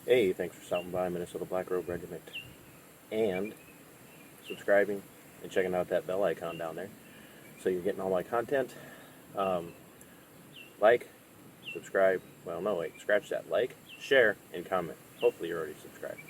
Hey, thanks for stopping by Minnesota Black Robe Regiment and subscribing and checking out that bell icon down there so you're getting all my content. Um, like, subscribe. Well, no, wait, scratch that. Like, share, and comment. Hopefully, you're already subscribed.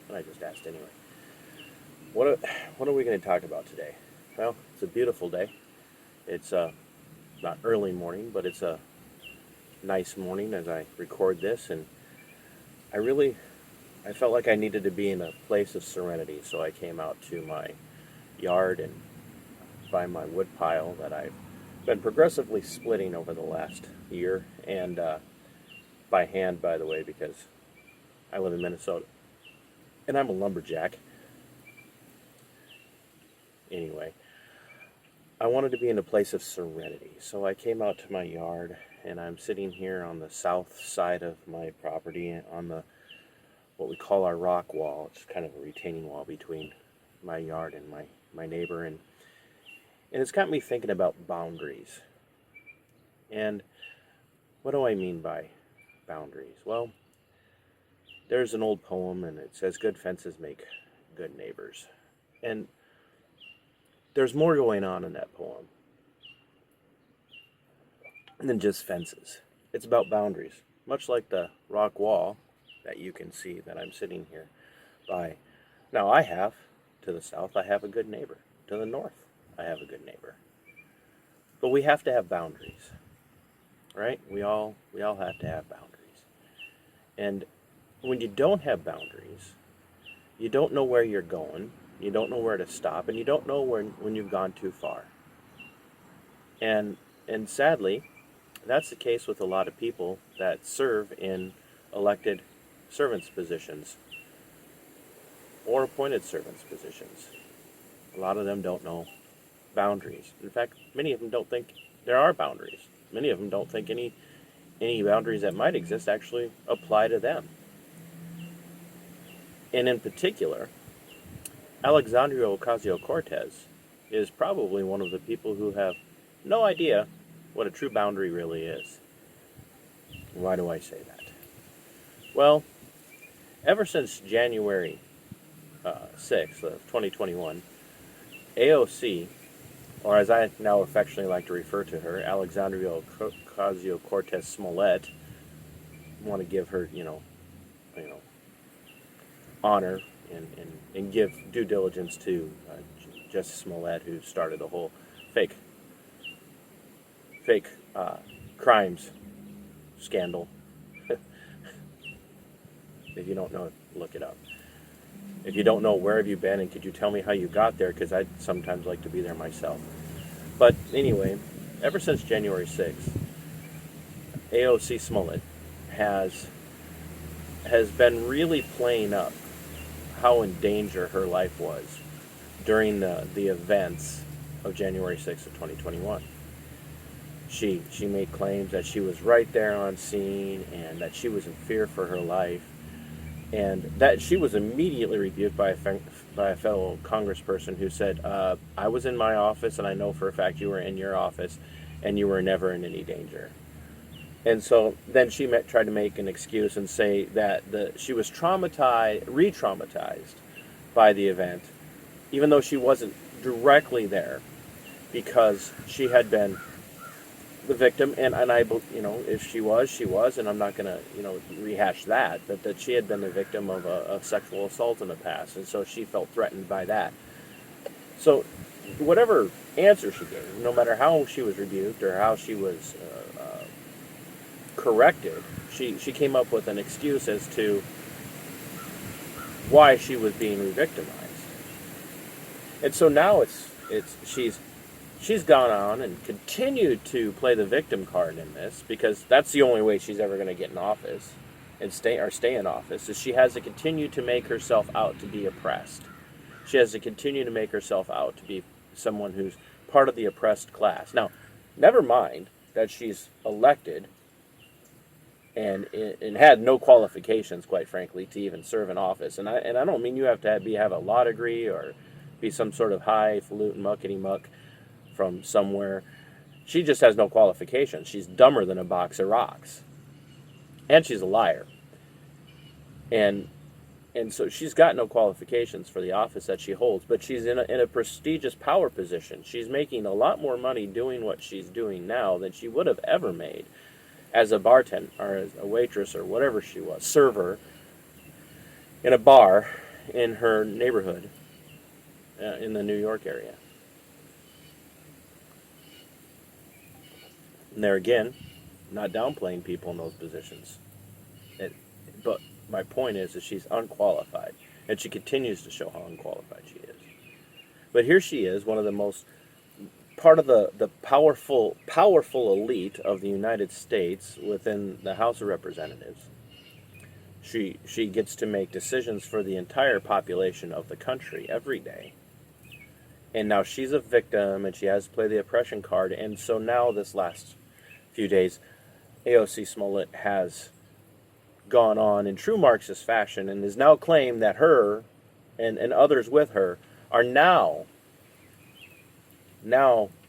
And I just asked anyway. What are, what are we going to talk about today? Well, it's a beautiful day. It's not early morning, but it's a nice morning as I record this, and I really I felt like I needed to be in a place of serenity, so I came out to my yard and by my wood pile that I've been progressively splitting over the last year, and by hand, by the way, because I live in Minnesota and I'm a lumberjack. Anyway, I wanted to be in a place of serenity, so I came out to my yard, and I'm sitting here on the south side of my property on the what we call our rock wall. It's kind of a retaining wall between my yard and my neighbor, and it's got me thinking about boundaries. And what do I mean by boundaries? Well, there's an old poem, and it says, "Good fences make good neighbors." And there's more going on in that poem than just fences. It's about boundaries, much like the rock wall that you can see that I'm sitting here by. Now, to the south, I have a good neighbor. To the north, I have a good neighbor. But we have to have boundaries, right? We all have to have boundaries. And when you don't have boundaries, you don't know where you're going, you don't know where to stop, and you don't know when you've gone too far. And and sadly, that's the case with a lot of people that serve in elected servants positions or appointed servants positions. A lot of them don't know boundaries. In fact, many of them don't think there are boundaries. Many of them don't think any boundaries that might exist actually apply to them. And in particular, Alexandria Ocasio-Cortez is probably one of the people who have no idea what a true boundary really is. Why do I say that? Well, ever since January 6th of 2021, AOC, or as I now affectionately like to refer to her, Alexandria Ocasio-Cortez-Smollet, want to give her, you know, honor and give due diligence to Justice Smollett, who started the whole fake fake crimes scandal. If you don't know, look it up. If you don't know, where have you been, and could you tell me how you got there? Because I'd sometimes like to be there myself. But anyway, ever since January 6th, AOC Smollett has been really playing up how in danger her life was during the events of January 6th of 2021. She made claims that she was right there on scene and that she was in fear for her life, and that she was immediately rebuked by a fellow congressperson who said, "I was in my office, and I know for a fact you were in your office, and you were never in any danger." And so then she tried to make an excuse and say that she was re-traumatized by the event, even though she wasn't directly there, because she had been the victim, and I, if she was, and I'm not going to, rehash that, but that she had been the victim of sexual assault in the past, and so she felt threatened by that. So, whatever answer she gave, no matter how she was rebuked or how she was corrected, she came up with an excuse as to why she was being re-victimized. And so now she's gone on and continued to play the victim card in this, because that's the only way she's ever going to get in office and stay in office, is she has to continue to make herself out to be oppressed. She has to continue to make herself out to be someone who's part of the oppressed class. Now, never mind that she's elected and had no qualifications, quite frankly, to even serve in office. And I don't mean you have to have a law degree or be some sort of highfalutin muckety muck from somewhere. She just has no qualifications. She's dumber than a box of rocks. And she's a liar. and so she's got no qualifications for the office that she holds, but she's in a prestigious power position. She's making a lot more money doing what she's doing now than she would have ever made as a bartender or as a waitress or whatever she was, server in a bar in her neighborhood in the New York area. And there again, not downplaying people in those positions. But my point is that she's unqualified, and she continues to show how unqualified she is. But here she is, one of the most, part of the powerful elite of the United States within the House of Representatives. She gets to make decisions for the entire population of the country every day. And now she's a victim, and she has to play the oppression card. And so now this last few days, AOC Smollett has gone on in true Marxist fashion and has now claimed that her and others with her are now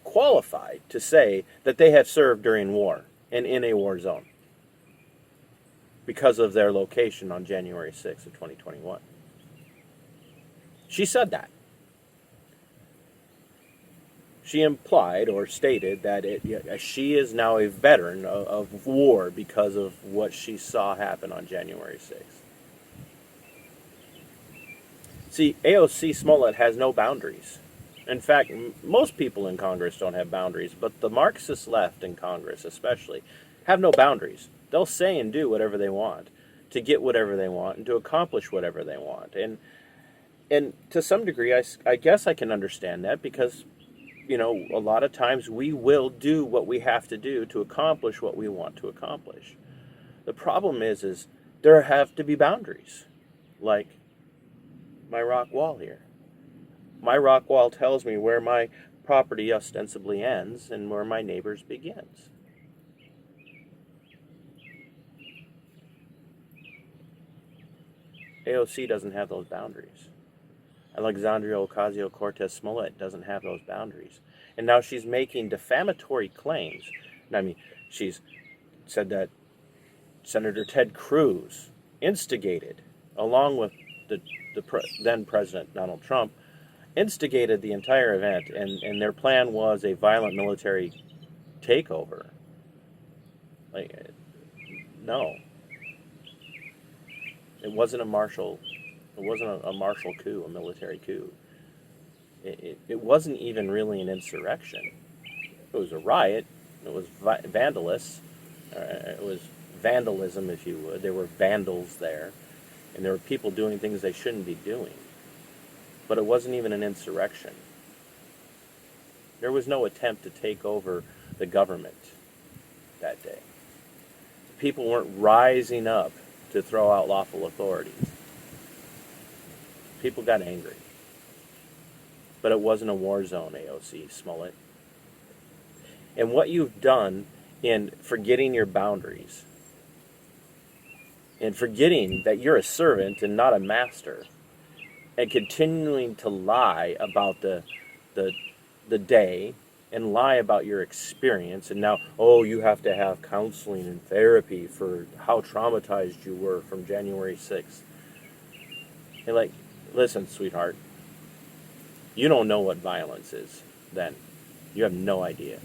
qualified to say that they have served during war and in a war zone because of their location on January 6th of 2021. She said that. She implied or stated that she is now a veteran of war because of what she saw happen on January 6th. See, AOC Smollett has no boundaries. In fact, most people in Congress don't have boundaries, but the Marxist left in Congress especially have no boundaries. They'll say and do whatever they want to get whatever they want and to accomplish whatever they want. And to some degree, I guess I can understand that because, you know, a lot of times we will do what we have to do to accomplish what we want to accomplish. The problem is there have to be boundaries, like my rock wall here. My rock wall tells me where my property ostensibly ends and where my neighbor's begins. AOC doesn't have those boundaries. Alexandria Ocasio-Cortez-Smollet doesn't have those boundaries. And now she's making defamatory claims. I mean, she's said that Senator Ted Cruz instigated, along with the then President Donald Trump, instigated the entire event, and their plan was a violent military takeover. Like, no. It wasn't a martial coup, a military coup. It wasn't even really an insurrection. It was a riot. It was it was vandalism, if you would. There were vandals there, and there were people doing things they shouldn't be doing. But it wasn't even an insurrection. There was no attempt to take over the government that day. People weren't rising up to throw out lawful authorities. People got angry. But it wasn't a war zone, AOC Smollett. And what you've done in forgetting your boundaries and forgetting that you're a servant and not a master and continuing to lie about the day and lie about your experience, and now, you have to have counseling and therapy for how traumatized you were from January 6th. And like, listen, sweetheart, you don't know what violence is then. You have no idea.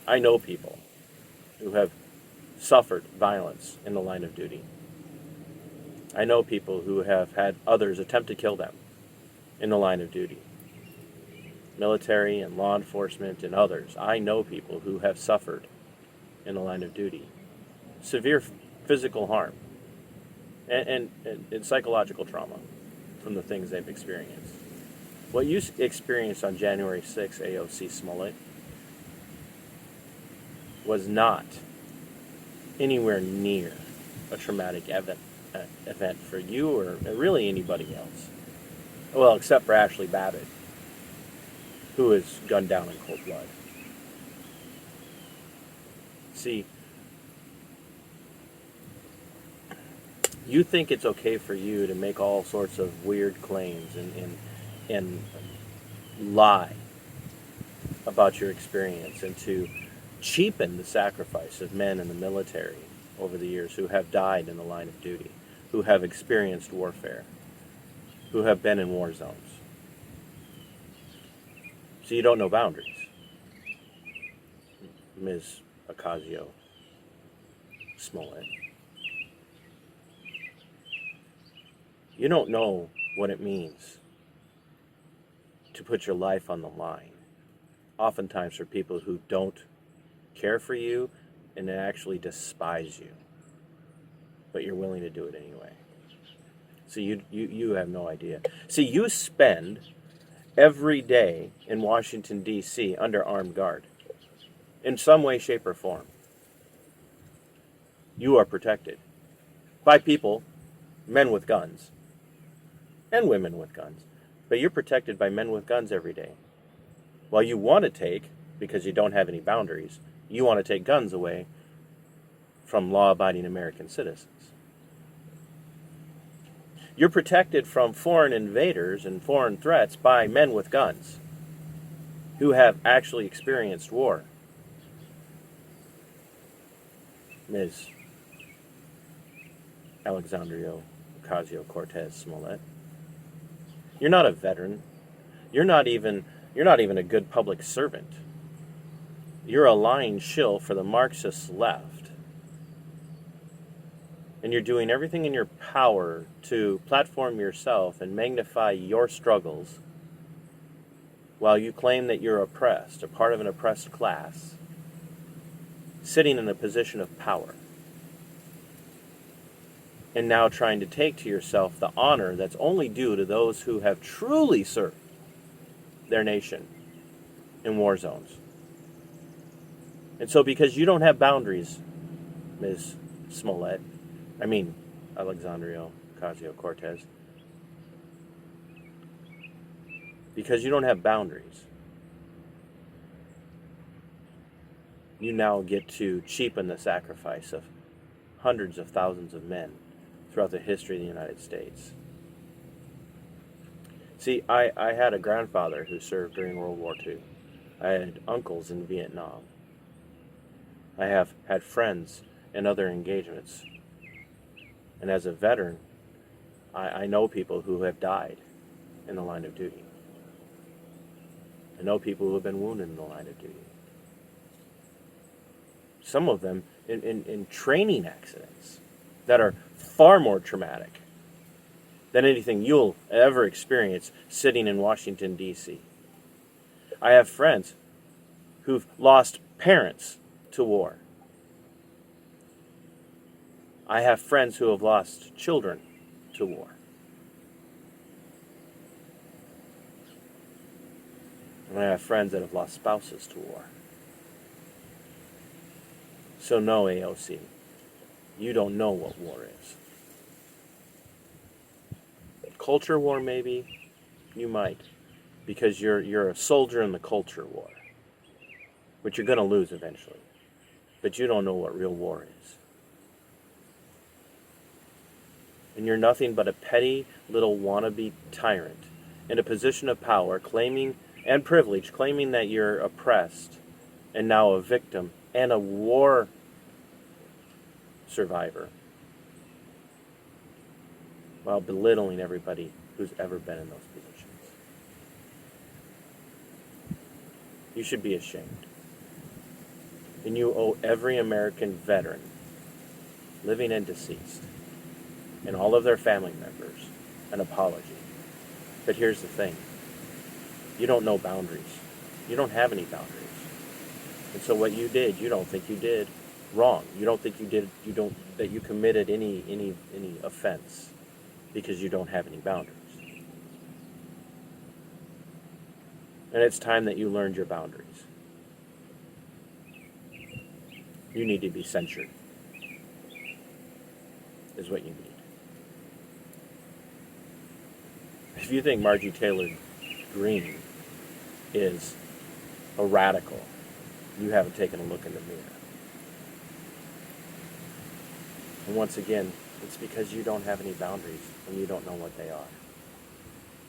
I know people who have suffered violence in the line of duty. I know people who have had others attempt to kill them in the line of duty. Military and law enforcement and others. I know people who have suffered in the line of duty. Severe physical harm and psychological trauma from the things they've experienced. What you experienced on January 6th, AOC Smollett, was not anywhere near a traumatic event for you or really anybody else. Well, except for Ashley Babbitt, who was gunned down in cold blood. See, you think it's okay for you to make all sorts of weird claims and lie about your experience and to cheapen the sacrifice of men in the military over the years who have died in the line of duty. who have experienced warfare, who have been in war zones. So you don't know boundaries, Ms. Ocasio-Cortez-Smollet. You don't know what it means to put your life on the line, oftentimes for people who don't care for you and actually despise you, but you're willing to do it anyway. So you have no idea. See, you spend every day in Washington, D.C. under armed guard in some way, shape, or form. You are protected by people, men with guns, and women with guns. But you're protected by men with guns every day. While you want to take, because you don't have any boundaries, you want to take guns away from law-abiding American citizens. You're protected from foreign invaders and foreign threats by men with guns who have actually experienced war. Ms. Alexandria Ocasio-Cortez-Smollet. You're not a veteran. You're not even a good public servant. You're a lying shill for the Marxist left. And you're doing everything in your power to platform yourself and magnify your struggles while you claim that you're oppressed, a part of an oppressed class, sitting in a position of power. And now trying to take to yourself the honor that's only due to those who have truly served their nation in war zones. And so because you don't have boundaries, Ms. Alexandria Ocasio-Cortez, because you don't have boundaries, you now get to cheapen the sacrifice of hundreds of thousands of men throughout the history of the United States. See, I had a grandfather who served during World War II. I had uncles in Vietnam. I have had friends in other engagements. And as a veteran, I know people who have died in the line of duty. I know people who have been wounded in the line of duty. Some of them in training accidents that are far more traumatic than anything you'll ever experience sitting in Washington, D.C. I have friends who've lost parents to war. I have friends who have lost children to war. And I have friends that have lost spouses to war. So no, AOC, you don't know what war is. Culture war, maybe, you might, because you're a soldier in the culture war, which you're going to lose eventually. But you don't know what real war is. And you're nothing but a petty little wannabe tyrant in a position of power, claiming and privilege, claiming that you're oppressed and now a victim and a war survivor, while belittling everybody who's ever been in those positions. You should be ashamed. And you owe every American veteran, living and deceased, and all of their family members, an apology. But here's the thing. You don't know boundaries. You don't have any boundaries. And so what you did, you don't think you did wrong. You don't think that you committed any offense because you don't have any boundaries. And it's time that you learned your boundaries. You need to be censured, is what you need. If you think Marjorie Taylor Greene is a radical, you haven't taken a look in the mirror. And once again, it's because you don't have any boundaries and you don't know what they are.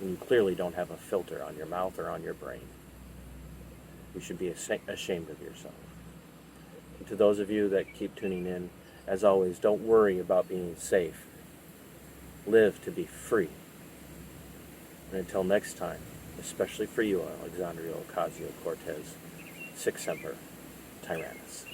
And you clearly don't have a filter on your mouth or on your brain. You should be ashamed of yourself. And to those of you that keep tuning in, as always, don't worry about being safe. live to be free. And until next time, especially for you, Alexandria Ocasio-Cortez, sic semper tyrannis.